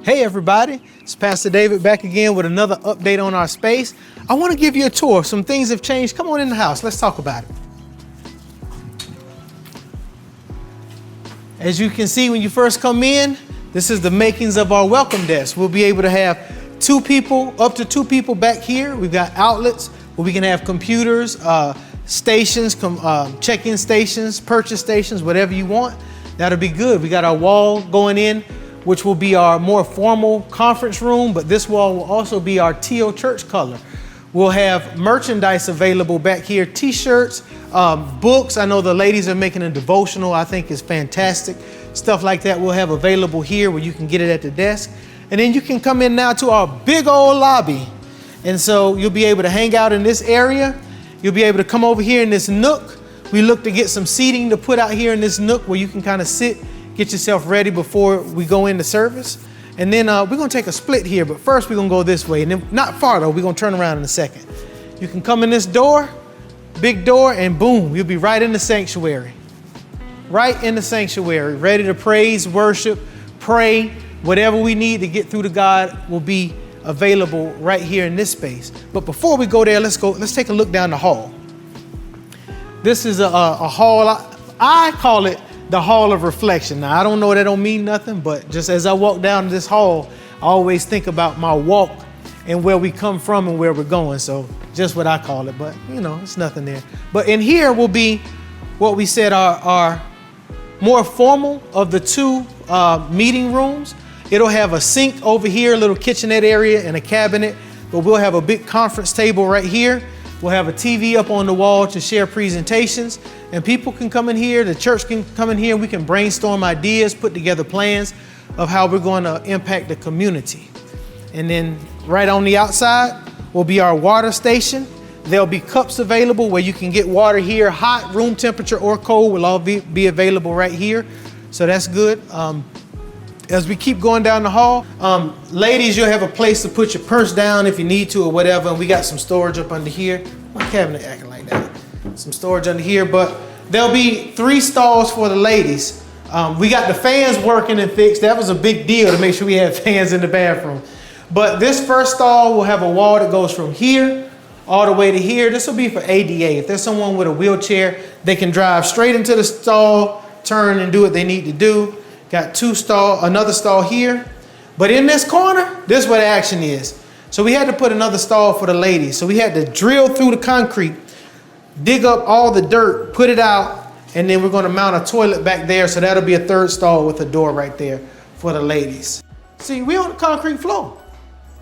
Hey everybody, it's Pastor David back again with another update on our space. I want to give you a tour. Some things have changed. Come on in the house. Let's talk about it. As you can see when you first come in, this is the makings of our welcome desk. We'll be able to have up to two people back here. We've got outlets where we can have computers, stations, check-in stations, purchase stations, whatever you want. That'll be good. We got our wall going in, which will be our more formal conference room, but this wall will also be our teal church color. We'll have merchandise available back here, t-shirts, books. I know the ladies are making a devotional. I think is fantastic. Stuff like that we'll have available here where you can get it at the desk. And then you can come in now to our big old lobby. And so you'll be able to hang out in this area. You'll be able to come over here in this nook. We look to get some seating to put out here in this nook where you can kind of sit, get yourself ready before we go into service. And then we're going to take a split here, but first we're going to go this way. And then not far though, we're going to turn around in a second. You can come in this door, big door, and boom, you'll be right in the sanctuary. Right in the sanctuary, ready to praise, worship, pray. Whatever we need to get through to God will be available right here in this space. But before we go there, let's take a look down the hall. This is a hall, I call it the hall of reflection. Now, I don't know, that don't mean nothing, but just as I walk down this hall, I always think about my walk and where we come from and where we're going. So just what I call it, but you know, it's nothing there. But in here will be what we said are more formal of the two meeting rooms. It'll have a sink over here, a little kitchenette area and a cabinet, but we'll have a big conference table right here. We'll have a TV up on the wall to share presentations, and people can come in here, the church can come in here, and we can brainstorm ideas, put together plans of how we're going to impact the community. And then right on the outside will be our water station. There'll be cups available where you can get water here, hot, room temperature or cold will all be available right here. So that's good. As we keep going down the hall, ladies, you'll have a place to put your purse down if you need to or whatever. And we got some storage up under here. My cabinet acting like that. Some storage under here, but there'll be 3 stalls for the ladies. We got the fans working and fixed. That was a big deal to make sure we had fans in the bathroom. But this first stall will have a wall that goes from here all the way to here. This will be for ADA. If there's someone with a wheelchair, they can drive straight into the stall, turn and do what they need to do. Got another stall here. But in this corner, this is where the action is. So we had to put another stall for the ladies. So we had to drill through the concrete, dig up all the dirt, put it out, and then we're going to mount a toilet back there. So that'll be a 3rd stall with a door right there for the ladies. See, we on the concrete floor.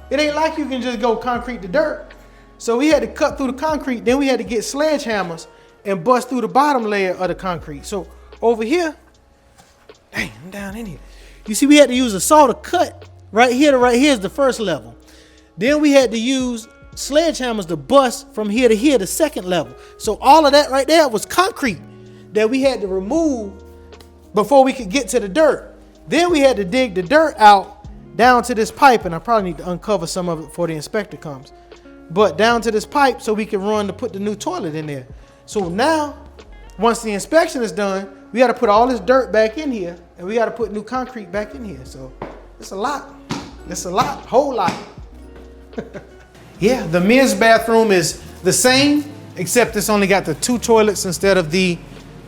It ain't like you can just go concrete to dirt. So we had to cut through the concrete. Then we had to get sledgehammers and bust through the bottom layer of the concrete. So over here, dang, I'm down in here. You see, we had to use a saw to cut right here to right here is the first level. Then we had to use sledgehammers to bust from here to here, the 2nd level. So all of that right there was concrete that we had to remove before we could get to the dirt. Then we had to dig the dirt out down to this pipe, and I probably need to uncover some of it before the inspector comes. But down to this pipe so we can run to put the new toilet in there. So now, once the inspection is done, we got to put all this dirt back in here, and we got to put new concrete back in here. So it's a lot. It's a lot, whole lot. Yeah, the men's bathroom is the same, except it's only got the 2 toilets instead of the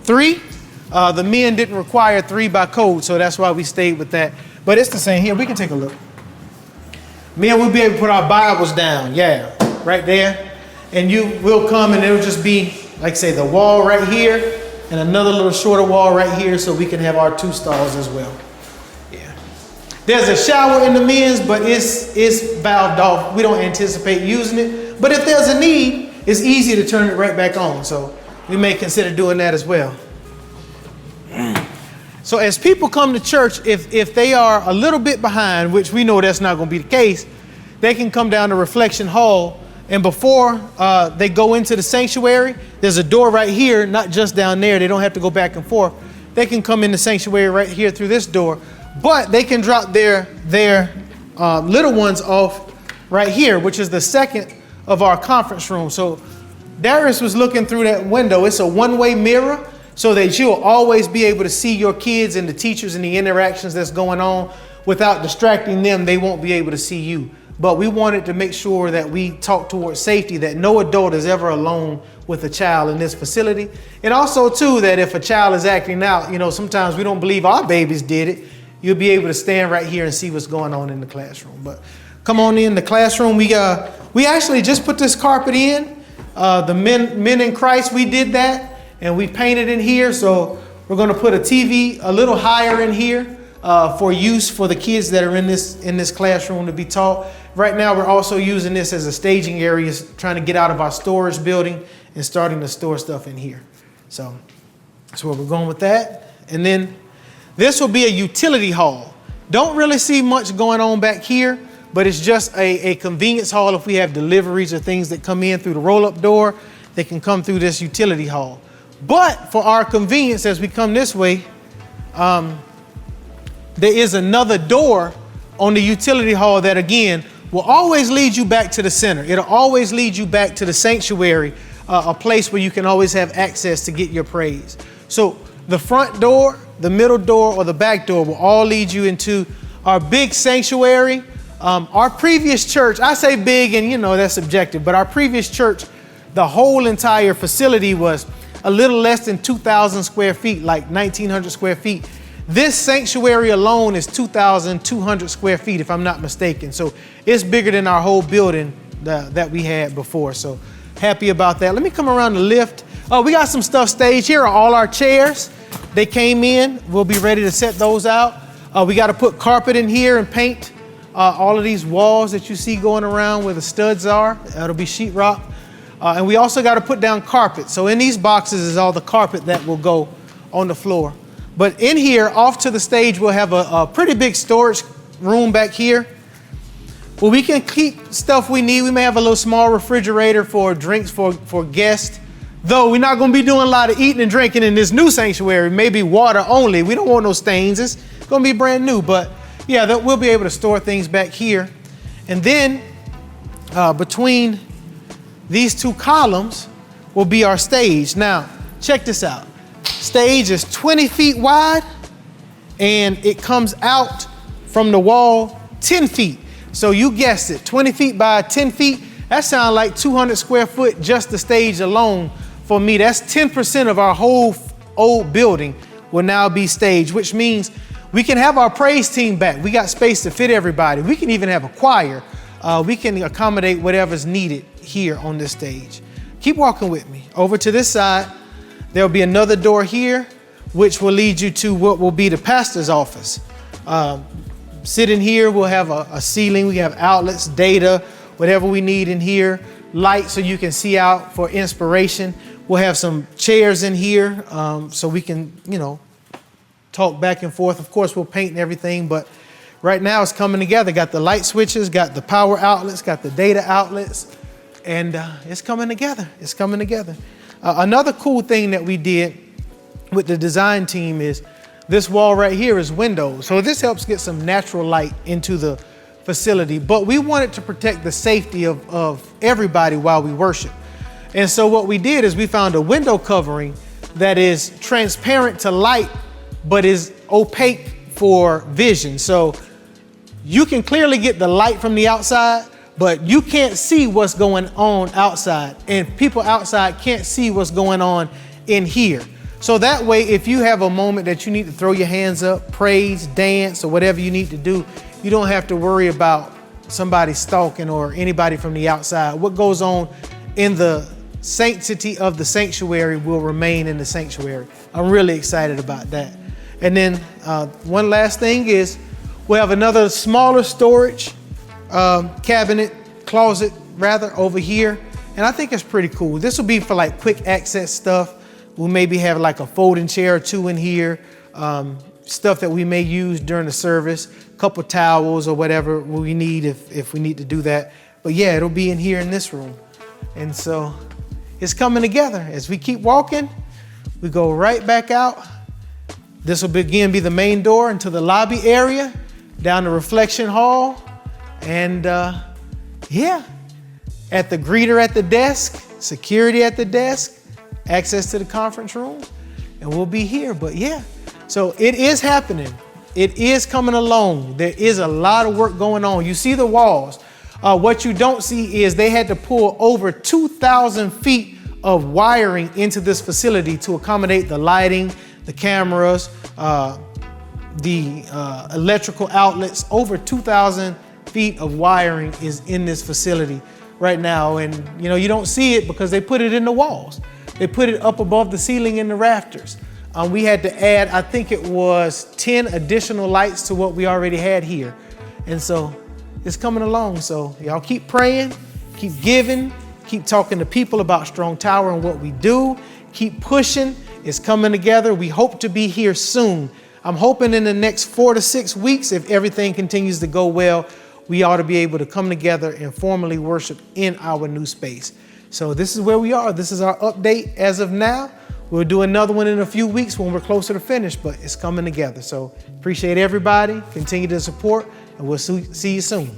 3. The men didn't require 3 by code, so that's why we stayed with that. But it's the same here. We can take a look. Men will be able to put our Bibles down. Yeah, right there. And you will come, and it'll just be, like say, the wall right here, and another little shorter wall right here so we can have our 2 stalls as well. Yeah. There's a shower in the men's, but it's valved off. We don't anticipate using it. But if there's a need, it's easy to turn it right back on. So we may consider doing that as well. So as people come to church, if they are a little bit behind, which we know that's not going to be the case, they can come down to Reflection Hall. And before they go into the sanctuary, there's a door right here, not just down there. They don't have to go back and forth. They can come in the sanctuary right here through this door, but they can drop their little ones off right here, which is the 2nd of our conference room. So Darius was looking through that window. It's a one-way mirror so that you'll always be able to see your kids and the teachers and the interactions that's going on without distracting them, they won't be able to see you. But we wanted to make sure that we talk towards safety, that no adult is ever alone with a child in this facility. And also too, that if a child is acting out, sometimes we don't believe our babies did it. You'll be able to stand right here and see what's going on in the classroom. But come on in the classroom. We actually just put this carpet in. The men in Christ, we did that, and we painted in here. So we're going to put a TV a little higher in here for use for the kids that are in this classroom to be taught. Right now, we're also using this as a staging area, trying to get out of our storage building and starting to store stuff in here. So that's where we're going with that. And then this will be a utility hall. Don't really see much going on back here, but it's just a convenience hall. If we have deliveries or things that come in through the roll-up door, they can come through this utility hall. But for our convenience, as we come this way, there is another door on the utility hall that, again, will always lead you back to the center. It'll always lead you back to the sanctuary, a place where you can always have access to get your praise. So the front door, the middle door, or the back door will all lead you into our big sanctuary. Our previous church, I say big and that's subjective, but our previous church, the whole entire facility was a little less than 2,000 square feet, like 1,900 square feet. This sanctuary alone is 2,200 square feet, if I'm not mistaken. So it's bigger than our whole building that we had before. So happy about that. Let me come around the lift. We got some stuff staged. Here are all our chairs. They came in. We'll be ready to set those out. We got to put carpet in here and paint all of these walls that you see going around where the studs are. That'll be sheetrock. And we also got to put down carpet. So in these boxes is all the carpet that will go on the floor. But in here, off to the stage, we'll have a pretty big storage room back here where we can keep stuff we need. We may have a little small refrigerator for drinks for guests. Though we're not going to be doing a lot of eating and drinking in this new sanctuary, maybe water only. We don't want no stains. It's going to be brand new. But yeah, we'll be able to store things back here. And then between these two columns will be our stage. Now, check this out. Stage is 20 feet wide, and it comes out from the wall 10 feet. So you guessed it, 20 feet by 10 feet. That sounds like 200 square foot just the stage alone for me. That's 10% of our whole old building will now be staged, which means we can have our praise team back. We got space to fit everybody. We can even have a choir. We can accommodate whatever's needed here on this stage. Keep walking with me. Over to this side, there'll be another door here, which will lead you to what will be the pastor's office. Sitting here, we'll have a ceiling. We have outlets, data, whatever we need in here. Light so you can see out for inspiration. We'll have some chairs in here so we can, talk back and forth. Of course, we'll paint and everything, but right now it's coming together. Got the light switches, got the power outlets, got the data outlets, and it's coming together. It's coming together. Another cool thing that we did with the design team is this wall right here is windows. So this helps get some natural light into the facility, but we wanted to protect the safety of everybody while we worship. And so what we did is we found a window covering that is transparent to light, but is opaque for vision. So you can clearly get the light from the outside, but you can't see what's going on outside, and people outside can't see what's going on in here. So that way, if you have a moment that you need to throw your hands up, praise, dance, or whatever you need to do, you don't have to worry about somebody stalking or anybody from the outside. What goes on in the sanctity of the sanctuary will remain in the sanctuary. I'm really excited about that. And then one last thing is we'll have another smaller storage closet over here. And I think it's pretty cool. This will be for like quick access stuff. We'll maybe have like a folding chair or two in here, stuff that we may use during the service, a couple towels or whatever we need if we need to do that. But yeah, it'll be in here in this room. And so it's coming together. As we keep walking, we go right back out. This will again be the main door into the lobby area, down the reflection hall. And yeah, at the greeter at the desk, security at the desk, access to the conference room, and we'll be here. But yeah, so it is happening. it is coming along. There is a lot of work going on. You see the walls. What you don't see is they had to pull over 2,000 feet of wiring into this facility to accommodate the lighting, the cameras, the electrical outlets. Over 2,000 feet of wiring is in this facility right now. And you don't see it because they put it in the walls. They put it up above the ceiling in the rafters. We had to add, I think it was 10 additional lights to what we already had here. And so it's coming along. So y'all keep praying, keep giving, keep talking to people about Strong Tower and what we do. Keep pushing. It's coming together. We hope to be here soon. I'm hoping in the next 4 to 6 weeks, if everything continues to go well, we ought to be able to come together and formally worship in our new space. So this is where we are. This is our update as of now. We'll do another one in a few weeks when we're closer to finish, but it's coming together. So appreciate everybody. Continue to support, and we'll see you soon.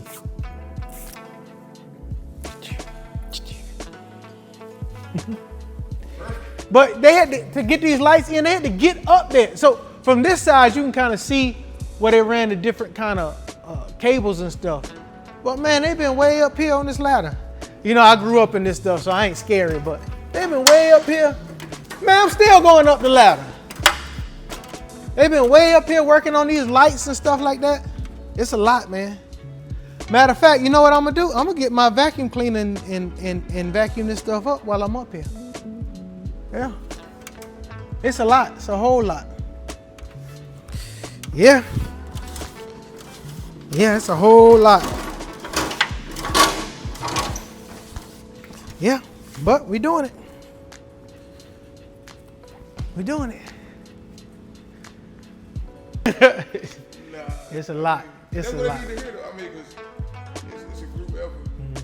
But they had to get these lights in, they had to get up there. So from this side, you can kind of see where they ran the different kind of cables and stuff. But man, they've been way up here on this ladder. I grew up in this stuff, so I ain't scary, but they've been way up here. Man, I'm still going up the ladder. They've been way up here working on these lights and stuff like that. It's a lot, man. Matter of fact, you know what I'm gonna do? I'm gonna get my vacuum cleaner and vacuum this stuff up while I'm up here. Yeah. It's a lot. It's a whole lot. Yeah. Yeah, it's a whole lot. Yeah, but we're doing it. We're doing it. It's a lot. It's a lot. That's what I need to hear, though. I mean, because it's a group effort, and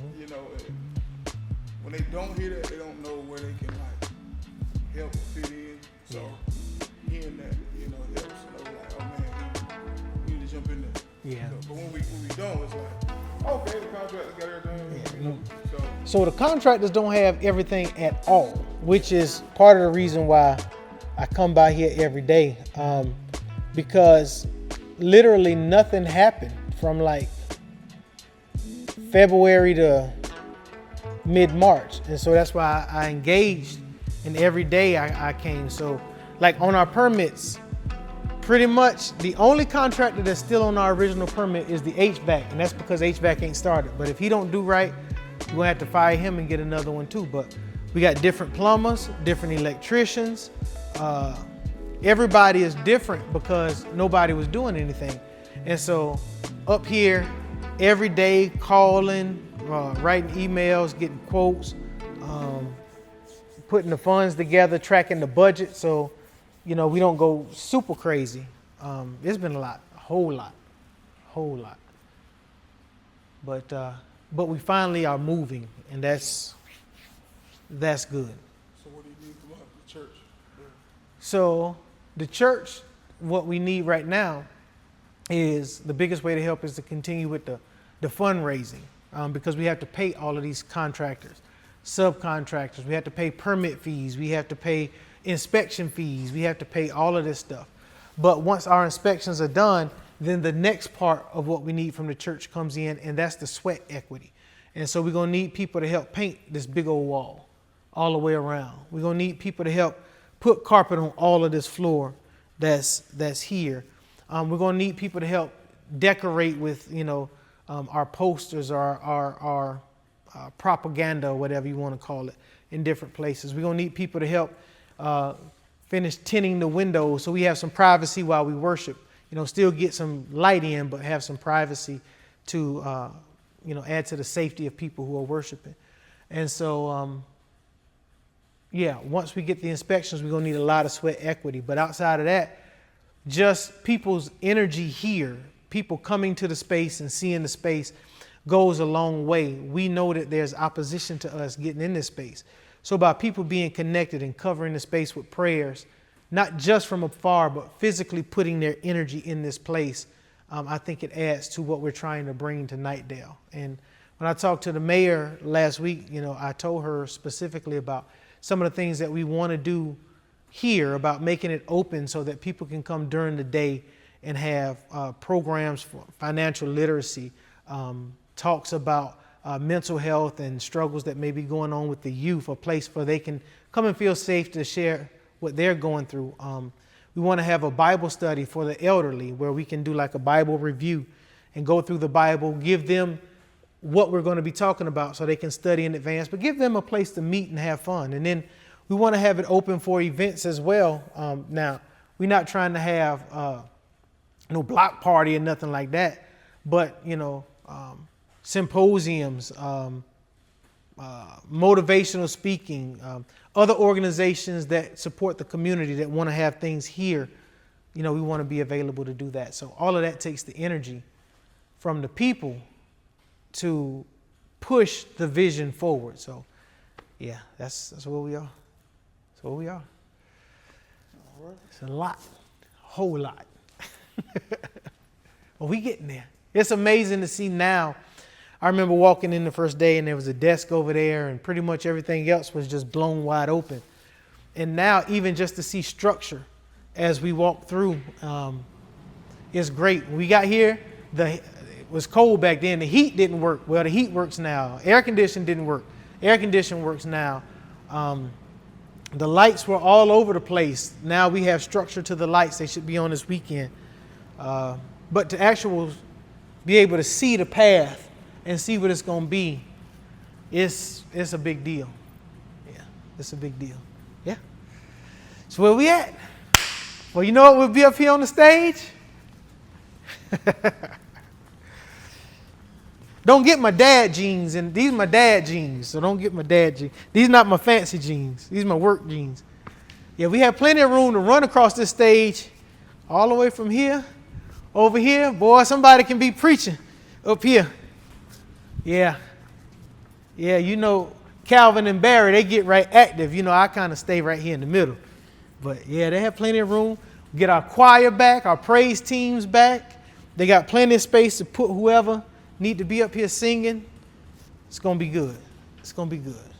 when they don't hear that, they don't know where they can, help or fit in. So, hearing that, helps. Like, oh, man, we need to jump in there. Yeah. But when we don't, it's like, okay, the contractor got everything. So the contractors don't have everything at all, which is part of the reason why I come by here every day, because literally nothing happened from like February to mid-March. And so that's why I engaged, and every day I came. So like on our permits, pretty much the only contractor that's still on our original permit is the HVAC, and that's because HVAC ain't started. But if he don't do right, we're gonna have to fire him and get another one too. But we got different plumbers, different electricians. Everybody is different because nobody was doing anything. And so up here, every day calling, writing emails, getting quotes, putting the funds together, tracking the budget. So, we don't go super crazy. It's been a whole lot. But we finally are moving, and that's good. So what do you need from the church? So the church, what we need right now is the biggest way to help is to continue with the fundraising, because we have to pay all of these contractors, subcontractors. We have to pay permit fees. We have to pay inspection fees. We have to pay all of this stuff. But once our inspections are done, then the next part of what we need from the church comes in, and that's the sweat equity. And so we're going to need people to help paint this big old wall all the way around. We're going to need people to help put carpet on all of this floor that's here. We're going to need people to help decorate with, our posters, our propaganda, or whatever you want to call it, in different places. We're going to need people to help finish tinting the windows so we have some privacy while we worship. Still get some light in, but have some privacy to, add to the safety of people who are worshiping. And so, once we get the inspections, we're going to need a lot of sweat equity. But outside of that, just people's energy here, people coming to the space and seeing the space goes a long way. We know that there's opposition to us getting in this space. So by people being connected and covering the space with prayers, not just from afar, but physically putting their energy in this place, I think it adds to what we're trying to bring to Knightdale. And when I talked to the mayor last week, I told her specifically about some of the things that we want to do here, about making it open so that people can come during the day and have programs for financial literacy, talks about mental health and struggles that may be going on with the youth, a place where they can come and feel safe to share what they're going through. We want to have a Bible study for the elderly where we can do like a Bible review and go through the Bible, give them what we're going to be talking about so they can study in advance, but give them a place to meet and have fun. And then we want to have it open for events as well. Now, we're not trying to have no block party or nothing like that, but, symposiums, motivational speaking, other organizations that support the community that want to have things here, we want to be available to do that. So all of that takes the energy from the people to push the vision forward. So, yeah, that's where we are. That's where we are. All right. It's a lot, a whole lot. But we getting there. It's amazing to see now. I remember walking in the first day and there was a desk over there and pretty much everything else was just blown wide open. And now even just to see structure as we walk through is great. When we got here, it was cold back then. The heat didn't work. Well, the heat works now. Air conditioning didn't work. Air conditioning works now. The lights were all over the place. Now we have structure to the lights. They should be on this weekend. But to actually be able to see the path and see what it's going to be, it's a big deal. Yeah, it's a big deal. Yeah. So where we at? Well, you know what? We'll be up here on the stage. Don't get my dad jeans, and these are my dad jeans, so don't get my dad jeans. These are not my fancy jeans. These are my work jeans. Yeah, we have plenty of room to run across this stage all the way from here, over here. Boy, somebody can be preaching up here. Yeah. Yeah, Calvin and Barry, they get right active. I kind of stay right here in the middle. But yeah, they have plenty of room. We get our choir back, our praise teams back. They got plenty of space to put whoever need to be up here singing. It's going to be good. It's going to be good.